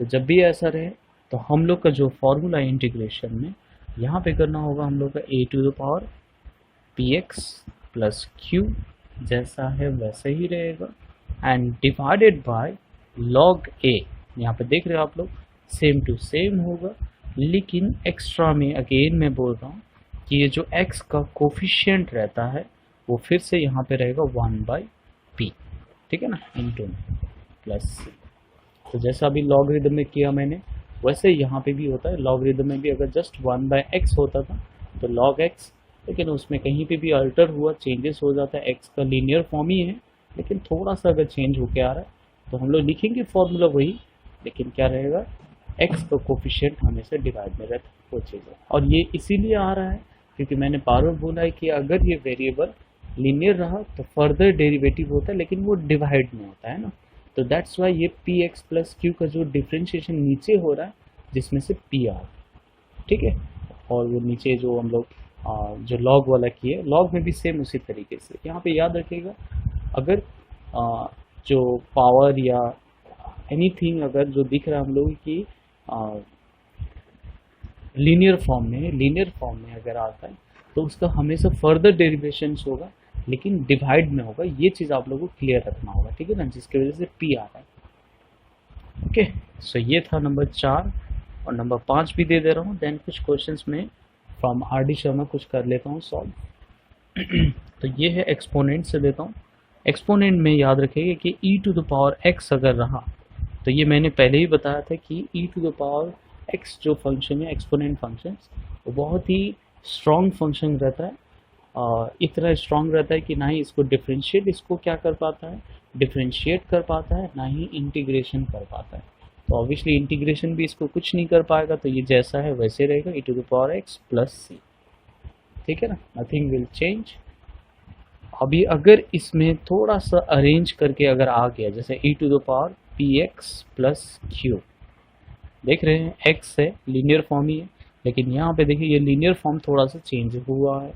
तो जब भी ऐसा रहे तो हम लोग का जो फॉर्मूला इंटीग्रेशन में यहाँ पे करना होगा, हम लोग का a to the power px plus q जैसा है वैसा ही रहेगा, and divided by log a। यहाँ पे देख रहे हो आप लोग सेम टू सेम होगा, लेकिन एक्स्ट्रा में अगेन मैं बोल रहा हूँ कि ये जो x का कोफिशिएंट रहता है वो फिर से यहाँ पे रहेगा 1/p, ठीक है ना, इंटू प्लस c। तो जैसा अभी लॉगरिदम में किया मैंने वैसे यहाँ पे भी होता है। लॉगरिदम में भी अगर जस्ट 1/x होता था तो log x, लेकिन उसमें कहीं पे भी अल्टर हुआ, चेंजेस हो जाता है। x का लीनियर फॉर्म ही है, लेकिन थोड़ा सा अगर चेंज होके आ रहा है तो हम लोग लिखेंगे फॉर्मूला वही, लेकिन क्या रहेगा, x का कोफिशिएंट हमेशा डिवाइड में रहता है, वो चीज़ है। और ये इसीलिए आ रहा है क्योंकि मैंने बार बार बोला है कि अगर ये वेरिएबल लीनियर रहा तो फर्दर डेरिवेटिव होता है, लेकिन वो डिवाइड में होता है ना, तो दैट्स वाई ये पी एक्स प्लस क्यू का जो डिफ्रेंशिएशन नीचे हो रहा है जिसमें से पी आ रहा है, ठीक है। और वो नीचे जो हम लोग जो लॉग वाला किए, लॉग में भी सेम उसी तरीके से। यहाँ पे याद रखिएगा, अगर जो पावर या एनीथिंग अगर जो दिख रहा है हम लोग की लीनियर फॉर्म में अगर आता है तो उसका हमेशा फर्दर डेरिवेशंस होगा, लेकिन डिवाइड में होगा। ये चीज़ आप लोगों को क्लियर रखना होगा, ठीक है ना, जिसकी वजह से पी आ रहा है। ओके, सो ये था नंबर 4 और नंबर 5 भी दे रहा हूँ। देन कुछ क्वेश्चंस में फ्रॉम आर.डी. शर्मा कुछ कर लेता हूँ सॉल्व। तो ये है एक्सपोनेंट से देता हूँ। एक्सपोनेंट में याद रखिएगा कि e to the power x अगर रहा तो ये मैंने पहले ही बताया था कि e to the power x जो फंक्शन है, एक्सपोनेंट फंक्शन, वो बहुत ही स्ट्रॉन्ग फंक्शन रहता है। इतना स्ट्रॉन्ग रहता है कि ना ही इसको डिफ्रेंशिएट इसको क्या कर पाता है, डिफ्रेंशिएट कर पाता है, ना ही इंटीग्रेशन कर पाता है। तो ऑब्वियसली इंटीग्रेशन भी इसको कुछ नहीं कर पाएगा, तो ये जैसा है वैसे रहेगा, e to the power x plus C, ठीक है ना, नथिंग विल चेंज। अभी अगर इसमें थोड़ा सा अरेंज करके अगर आ गया, जैसे e to the power p x plus q, देख रहे हैं x है, लीनियर फॉर्म ही है, लेकिन यहाँ पे देखिए ये लीनियर फॉर्म थोड़ा सा चेंज हुआ है।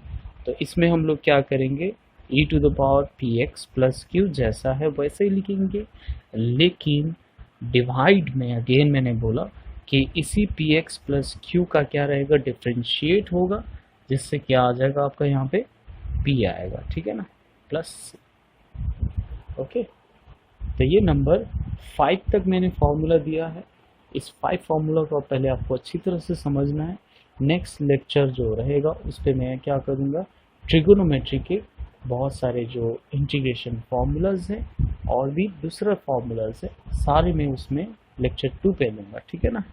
तो इसमें हम लोग क्या करेंगे, e to the power p x plus q जैसा है वैसे ही लिखेंगे, लेकिन डिवाइड में अगेन मैंने बोला कि इसी पी एक्स प्लस क्यू का क्या रहेगा, डिफ्रेंशिएट होगा, जिससे क्या आ जाएगा आपका यहाँ पे p आएगा, ठीक है ना, प्लस। ओके, तो ये नंबर 5 तक मैंने फॉर्मूला दिया है। इस 5 फार्मूला को पहले आपको अच्छी तरह से समझना है। नेक्स्ट लेक्चर जो रहेगा उस पर मैं क्या करूँगा, ट्रिगोनोमेट्री के बहुत सारे जो इंटीग्रेशन फार्मूलाज हैं और भी दूसरा फार्मूलाज है, सारे मैं उसमें लेक्चर 2 पे लूँगा, ठीक है ना।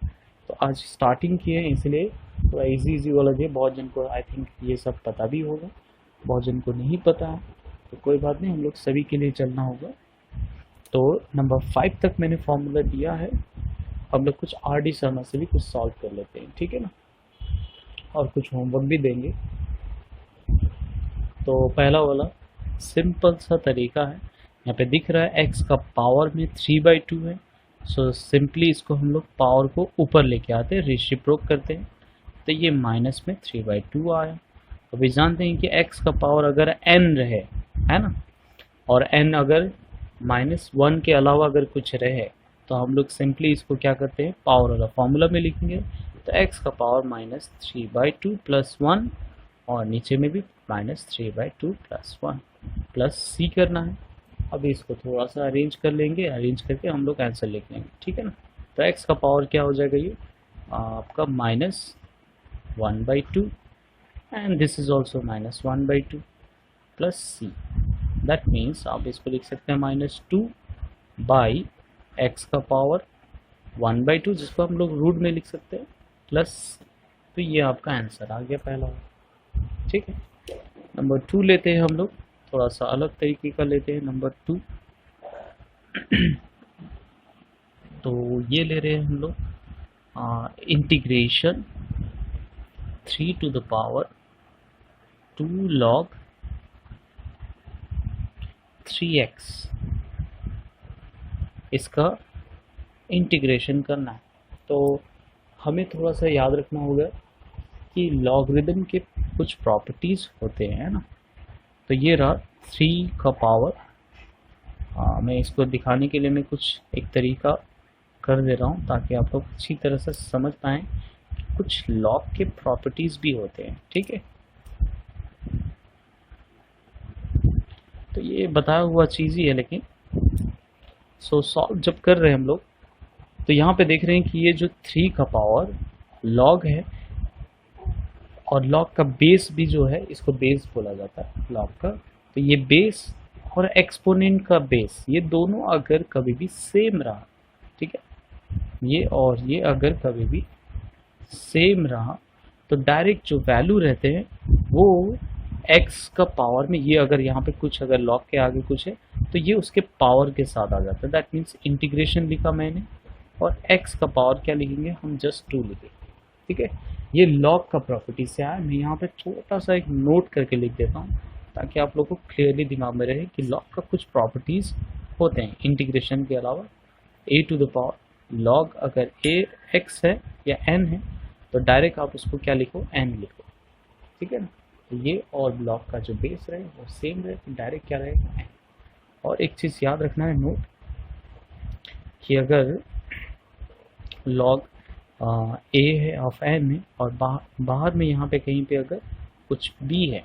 तो आज स्टार्टिंग की है इसलिए थोड़ा इजी वाला दिया। बहुत जन को आई थिंक ये सब पता भी होगा, बहुत जन को नहीं पता है, तो कोई बात नहीं, हम लोग सभी के लिए चलना होगा। तो नंबर 5 तक मैंने फॉर्मूला दिया है। हम लोग कुछ आर.डी. शर्मा से भी कुछ सॉल्व कर लेते हैं, ठीक है ना, और कुछ होमवर्क भी देंगे। तो पहला वाला सिंपल सा तरीका है, यहाँ पे दिख रहा है x का पावर में 3/2 है। सो सिंपली इसको हम लोग पावर को ऊपर लेके आते हैं, रेसिप्रोक करते हैं, तो ये माइनस में 3/2 आया। अभी जानते हैं कि x का पावर अगर n रहे, है ना, और n अगर -1 के अलावा अगर कुछ रहे तो हम लोग सिंपली इसको क्या करते हैं, पावर वाला फॉर्मूला में लिखेंगे। तो x का पावर -3/2 प्लस 1 और नीचे में भी -3/2 प्लस 1 प्लस c करना है। अभी इसको थोड़ा सा अरेंज कर लेंगे, अरेंज करके हम लोग आंसर लिख लेंगे, ठीक है ना। तो x का पावर क्या हो जाएगा, ये आपका -1/2 and this is also -1/2 plus c। That means आप इसको लिख सकते हैं -2/x का पावर 1/2, जिसको हम लोग रूट में लिख सकते हैं, प्लस। तो ये आपका आंसर आ गया पहला, ठीक है। नंबर 2 लेते हैं हम लोग, थोड़ा सा अलग तरीके का लेते हैं नंबर 2। तो ये ले रहे हैं हम लोग integration 3 to the power 2 log 3x, इसका इंटीग्रेशन करना है। तो हमें थोड़ा सा याद रखना होगा कि लॉगरिदम के कुछ प्रॉपर्टीज़ होते हैं ना। तो ये रहा 3 का पावर, मैं इसको दिखाने के लिए मैं कुछ एक तरीका कर दे रहा हूँ ताकि आप लोग अच्छी तरह से समझ पाएँ। कुछ लॉग के प्रॉपर्टीज़ भी होते हैं, ठीक है। तो ये बताया हुआ चीज़ ही है, लेकिन सॉल्व जब कर रहे हैं हम लोग तो यहाँ पे देख रहे हैं कि ये जो 3 का पावर लॉग है और log का बेस भी जो है इसको बेस बोला जाता है log का। तो ये बेस और एक्सपोनेंट का बेस ये दोनों अगर कभी भी सेम रहा, ठीक है, ये और ये अगर कभी भी सेम रहा तो डायरेक्ट जो वैल्यू रहते हैं वो x का पावर में, ये अगर यहाँ पे कुछ अगर log के आगे कुछ है तो ये उसके पावर के साथ आ जाता है। दैट मीन्स इंटीग्रेशन लिखा मैंने और x का पावर क्या लिखेंगे हम, जस्ट 2 लिखेंगे, ठीक है। ये log का प्रॉपर्टी से आया। मैं यहाँ पे छोटा सा एक नोट करके लिख देता हूँ ताकि आप लोगों को क्लियरली दिमाग में रहे कि log का कुछ प्रॉपर्टीज होते हैं इंटीग्रेशन के अलावा। a to the power log अगर a x है या n है तो डायरेक्ट आप उसको क्या लिखो, n लिखो, ठीक है ना। तो ये और log का जो बेस रहे वो सेम रहे तो डायरेक्ट क्या रहेगा, n। और एक चीज़ याद रखना है नोट कि अगर log a है ऑफ n है और बाहर में यहाँ पे कहीं पे अगर कुछ b है,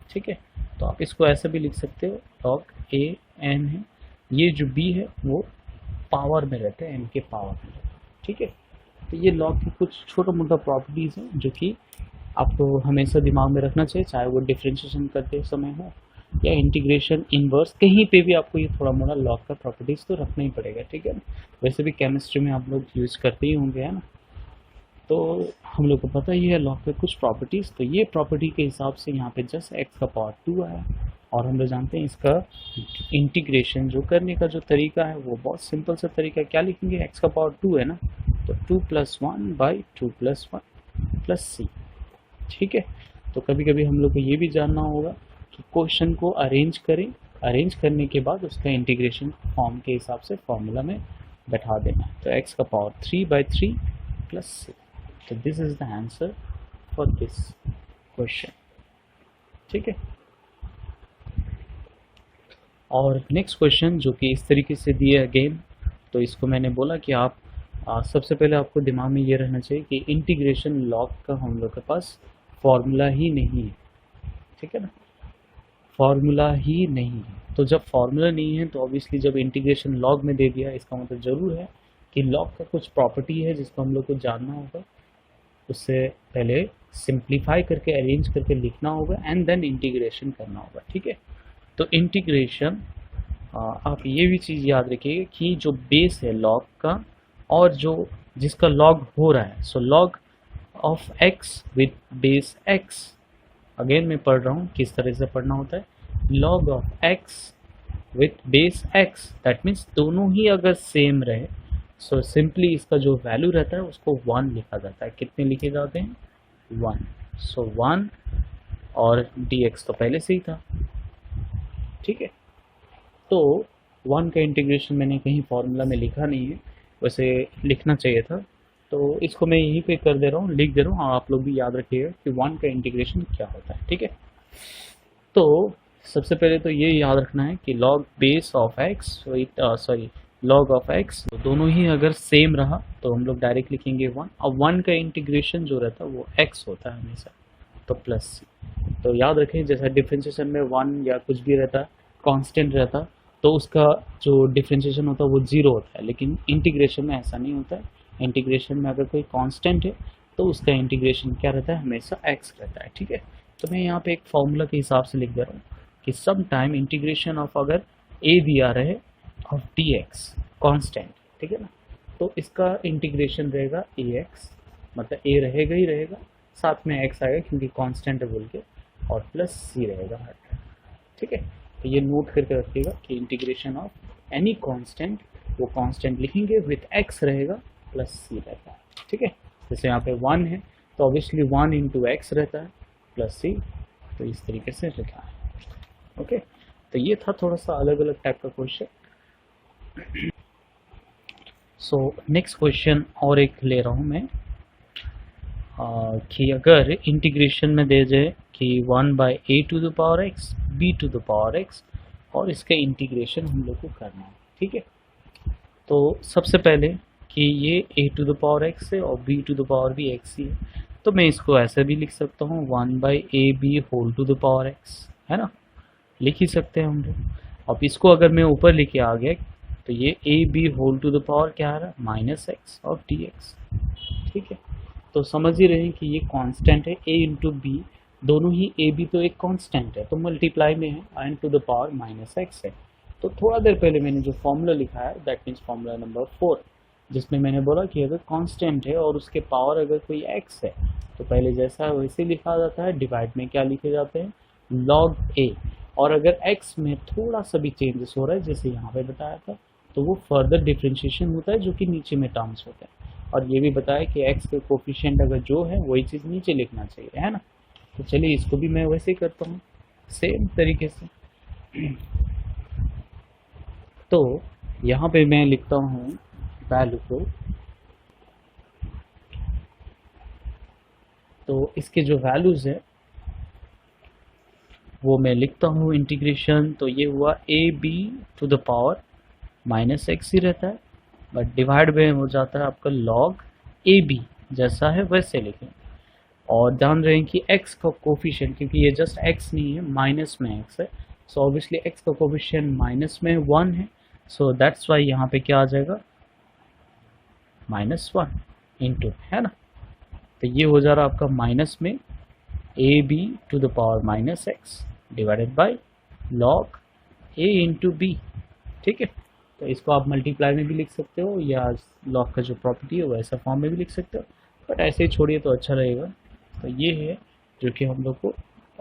ठीक है, तो आप इसको ऐसे भी लिख सकते हो log a n है, ये जो b है वो पावर में रहते हैं, n के पावर में रहते हैं, ठीक है। तो ये log की कुछ छोटा मोटा प्रॉपर्टीज़ हैं जो कि आपको हमेशा दिमाग में रखना चाहिए, चाहे वो डिफ्रेंशिएशन करते समय हो या इंटीग्रेशन इनवर्स, कहीं पे भी आपको ये थोड़ा मोड़ा log का प्रॉपर्टीज़ तो रखना ही पड़ेगा, ठीक है। वैसे भी केमिस्ट्री में आप लोग यूज़ करते ही होंगे, है ना। तो हम लोग को पता ही है log के कुछ प्रॉपर्टीज़। तो ये प्रॉपर्टी के हिसाब से यहाँ पे जस्ट x का पावर 2 आया और हम लोग जानते हैं इसका इंटीग्रेशन जो करने का जो तरीका है वो बहुत सिंपल सा तरीका है। क्या लिखेंगे, x का पावर 2 है ना, तो 2 + 1 / 2 + 1 + c, ठीक है। तो कभी कभी हम लोग को ये भी जानना होगा कि क्वेश्चन को अरेंज करें, अरेंज करने के बाद उसका इंटीग्रेशन फॉर्म के हिसाब से फॉर्मूला में बैठा देना। तो x का पावर 3/3 + c। तो this is the answer for this question, ठीक है। और नेक्स्ट क्वेश्चन जो कि इस तरीके से दिया अगेन, तो इसको मैंने बोला कि आप सबसे पहले आपको दिमाग में ये रहना चाहिए कि इंटीग्रेशन log का हम लोग के पास फॉर्मूला ही नहीं है, ठीक है ना, फॉर्मूला ही नहीं है। तो जब फॉर्मूला नहीं है तो ऑब्वियसली जब इंटीग्रेशन log में दे दिया इसका मतलब ज़रूर है कि log का कुछ प्रॉपर्टी है जिसको हम लोग को जानना होगा, उससे पहले सिंप्लीफाई करके अरेंज करके लिखना होगा एंड देन इंटीग्रेशन करना होगा, ठीक है। तो इंटीग्रेशन आप ये भी चीज़ याद रखिएगा कि जो बेस है log का और जो जिसका log हो रहा है, सो log of x with base x, again मैं पढ़ रहा हूँ किस तरह से पढ़ना होता है, log of x with base x, that means दोनों ही अगर सेम रहे सो सिंपली इसका जो वैल्यू रहता है उसको 1 लिखा जाता है। कितने लिखे जाते हैं, 1। सो 1 और dx तो पहले से ही था, ठीक है। तो 1 का इंटीग्रेशन मैंने कहीं फॉर्मूला में लिखा नहीं है, वैसे लिखना चाहिए था, तो इसको मैं यहीं पे कर दे रहा हूँ, लिख दे रहा हूँ, और आप लोग भी याद रखिएगा कि 1 का इंटीग्रेशन क्या होता है, ठीक है। तो सबसे पहले तो ये याद रखना है कि log base of x log of x दोनों ही अगर सेम रहा तो हम लोग डायरेक्ट लिखेंगे 1, और 1 का इंटीग्रेशन जो रहता है वो x होता है हमेशा, तो +c। तो याद रखें जैसा डिफ्रेंशिएशन में 1 या कुछ भी रहता कांस्टेंट रहता तो उसका जो डिफ्रेंशिएशन होता है वो 0 होता है, लेकिन इंटीग्रेशन में ऐसा नहीं होता है। इंटीग्रेशन में अगर कोई कांस्टेंट है तो उसका इंटीग्रेशन क्या रहता है, हमेशा x रहता है, ठीक है। तो मैं यहाँ पे एक फॉर्मूला के हिसाब से लिख दे रहा हूँ कि सम टाइम इंटीग्रेशन ऑफ अगर a दिया रहे ऑफ dx कांस्टेंट, ठीक है ना, तो इसका इंटीग्रेशन रहेगा ax, मतलब a रहेगा ही रहेगा, साथ में x आएगा क्योंकि कांस्टेंट है बोल के, और +c रहेगा हर टाइम, ठीक है। तो ये नोट करके रखिएगा कि इंटीग्रेशन ऑफ एनी कांस्टेंट, वो कांस्टेंट लिखेंगे विथ x रहेगा +c रहता है, ठीक है। जैसे यहाँ पे 1 है तो ऑब्वियसली 1 × x रहता है +c, तो इस तरीके से लिखा है, ओके। तो ये था थोड़ा सा अलग अलग टाइप का क्वेश्चन। सो नेक्स्ट क्वेश्चन और एक ले रहा हूँ मैं कि अगर इंटीग्रेशन में दे जाए कि 1/a to the power x b to the power x और इसका इंटीग्रेशन हम लोग को करना है, ठीक है। तो सबसे पहले कि ये a to the power x है और b टू द पावर भी x ही है, तो मैं इसको ऐसे भी लिख सकता हूँ 1/ab whole to the power x, है ना, लिख ही सकते हैं हम लोग। अब इसको अगर मैं ऊपर लेके आ गया तो ये ab whole to the power क्या आ रहा है, -x और dx, ठीक है। तो समझ ही रहे हैं कि ये कांस्टेंट है a इंटू बी, दोनों ही a b तो एक कांस्टेंट है, तो मल्टीप्लाई में है n to the power minus x है। तो थोड़ा देर पहले मैंने जो फॉर्मूला लिखा है दैट मीन्स फॉर्मूला नंबर 4, जिसमें मैंने बोला कि अगर कांस्टेंट है और उसके पावर अगर कोई x है तो पहले जैसा है वैसे लिखा जाता है, डिवाइड में क्या लिखे जाते हैं log a, और अगर x में थोड़ा सा भी चेंजेस हो रहा है जैसे यहाँ पे बताया था तो वो फर्दर डिफ्रेंशिएशन होता है जो कि नीचे में टर्म्स होते हैं, और ये भी बताया कि x के कोफिशिएंट अगर जो है वही चीज़ नीचे लिखना चाहिए, है ना। तो चलिए इसको भी मैं वैसे ही करता हूँ सेम तरीके से। तो यहाँ पे मैं लिखता हूँ वैल्यू को, तो इसके जो वैल्यूज है वो मैं लिखता हूँ इंटीग्रेशन, तो ये हुआ A B to the power minus X ही रहता है, बट डिवाइड में हो जाता है आपका लॉग ए बी, जैसा है वैसे लिखें। और ध्यान रहे कि x का कोफिशिएंट, क्योंकि ये जस्ट x नहीं है माइनस में x है, सो ऑब्वियसली x का कोफिशिएंट माइनस में 1 है, सो दैट्स वाई यहाँ पे क्या आ जाएगा -1 इंटू, है ना। तो ये हो जा रहा आपका माइनस में a B to the power minus x divided by log a into b, ठीक है। तो इसको आप मल्टीप्लाई में भी लिख सकते हो या लॉग का जो प्रॉपर्टी है वैसा फॉर्म में भी लिख सकते हो, बट ऐसे ही छोड़िए तो अच्छा रहेगा। तो ये है जो कि हम लोग को,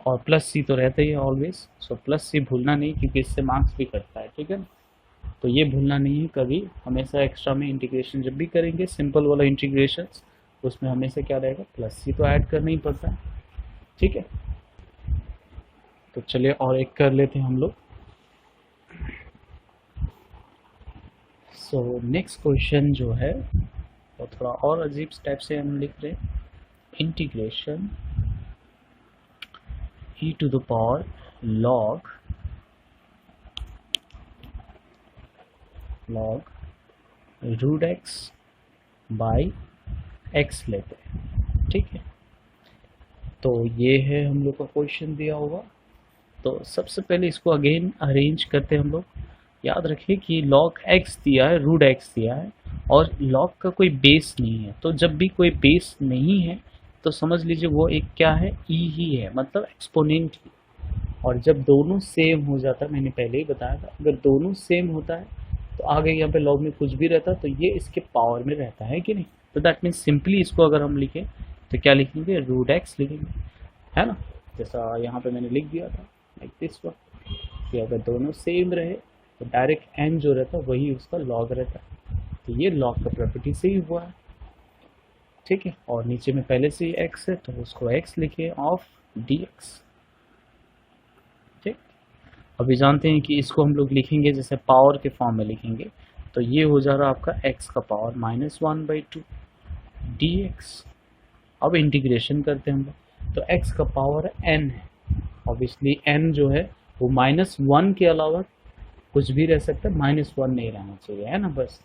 और प्लस सी तो रहता ही है ऑलवेज, सो प्लस सी भूलना नहीं क्योंकि इससे मार्क्स भी कटता है, ठीक है ना। तो ये भूलना नहीं है कभी, हमेशा एक्स्ट्रा में इंटीग्रेशन जब भी करेंगे सिंपल वाला इंटीग्रेशन, उसमें हमेशा क्या रहेगा प्लस सी तो ऐड करना ही पड़ता है, ठीक है। तो चलिए और एक कर लेते हैं हम लोग। सो नेक्स्ट क्वेश्चन जो है वो थोड़ा और अजीब टाइप से हम लिख रहे हैं, integration e to the power log root x by x लेते हैं, ठीक है। तो ये है हम लोग का क्वेश्चन दिया होगा। तो सबसे पहले इसको अगेन अरेंज करते हैं हम लोग। याद रखिए कि log x दिया है, रूट x दिया है, और log का कोई बेस नहीं है, तो जब भी कोई बेस नहीं है तो समझ लीजिए वो एक क्या है e ही है, मतलब एक्सपोनेंट ही। और जब दोनों सेम हो जाता है, मैंने पहले ही बताया था, अगर दोनों सेम होता है तो आगे यहाँ पे log में कुछ भी रहता है तो ये इसके पावर में रहता है कि नहीं। तो दैट मीन्स सिंपली इसको अगर हम लिखें तो क्या लिखेंगे रूट एक्स लिखेंगे, है ना। जैसा यहाँ पे मैंने लिख दिया था लाइक दिस वन, कि अगर दोनों सेम रहे तो डायरेक्ट n जो रहता है वही उसका log रहता है। तो ये log का प्रॉपर्टी से ही हुआ है, ठीक है। और नीचे में पहले से ही x है तो उसको x लिखे ऑफ dx, ठीक। अभी जानते हैं कि इसको हम लोग लिखेंगे जैसे पावर के फॉर्म में लिखेंगे, तो ये हो जा रहा आपका x का पावर -1/2 dx। अब इंटीग्रेशन करते हैं हम लोग, तो x का पावर n है, ऑब्वियसली n जो है वो -1 के अलावा कुछ भी रह सकता है, -1 नहीं रहना चाहिए, है ना बस।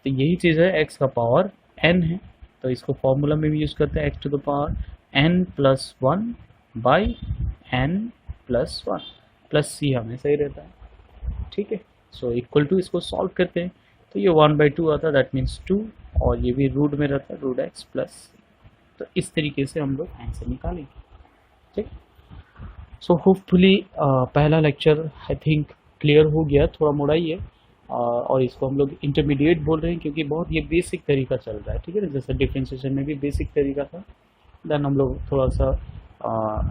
तो यही चीज़ है, x का पावर n है, तो इसको फॉर्मूला में भी यूज़ करते हैं x to the power n+1 by n+1, plus C हमेशा ही रहता है, ठीक है। सो इक्वल टू इसको सॉल्व करते हैं तो ये 1/2 आता है, दैट मीन्स 2, और ये भी रूट में रहता है रूट एक्स प्लस। तो इस तरीके से हम लोग आंसर निकालेंगे, ठीक। सो होपफुली पहला लेक्चर आई थिंक क्लियर हो गया, थोड़ा मोड़ा ही है, और इसको हम लोग इंटरमीडिएट बोल रहे हैं क्योंकि बहुत ये बेसिक तरीका चल रहा है, ठीक है ना। जैसे डिफ्रेंशिएशन में भी बेसिक तरीका था, देन हम लोग थोड़ा सा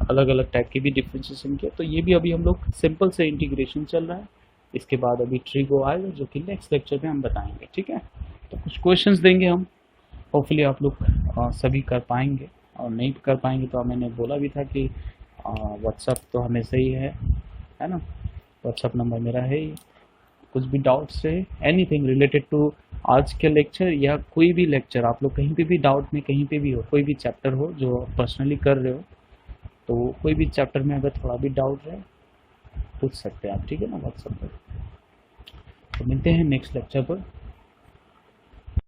अलग अलग टाइप की भी डिफ्रेंशिएशन किया, तो ये भी अभी हम लोग सिंपल से इंटीग्रेशन चल रहा है। इसके बाद अभी ट्रिगो आएगा जो कि नेक्स्ट लेक्चर में हम बताएंगे, ठीक है। तो कुछ क्वेश्चंस देंगे हम, होपफुली आप लोग सभी कर पाएंगे, और नहीं कर पाएंगे तो मैंने बोला भी था कि व्हाट्सअप तो हमेशा ही है ना, व्हाट्सअप नंबर मेरा है ही। कुछ भी डाउट्स रहे, एनीथिंग रिलेटेड टू आज के लेक्चर या कोई भी लेक्चर, आप लोग कहीं पे भी डाउट में कहीं पे भी हो, कोई भी चैप्टर हो जो पर्सनली कर रहे हो, तो कोई भी चैप्टर में अगर थोड़ा भी डाउट है पूछ सकते हैं आप, ठीक है ना, व्हाट्सएप पर। तो मिलते हैं नेक्स्ट लेक्चर पर।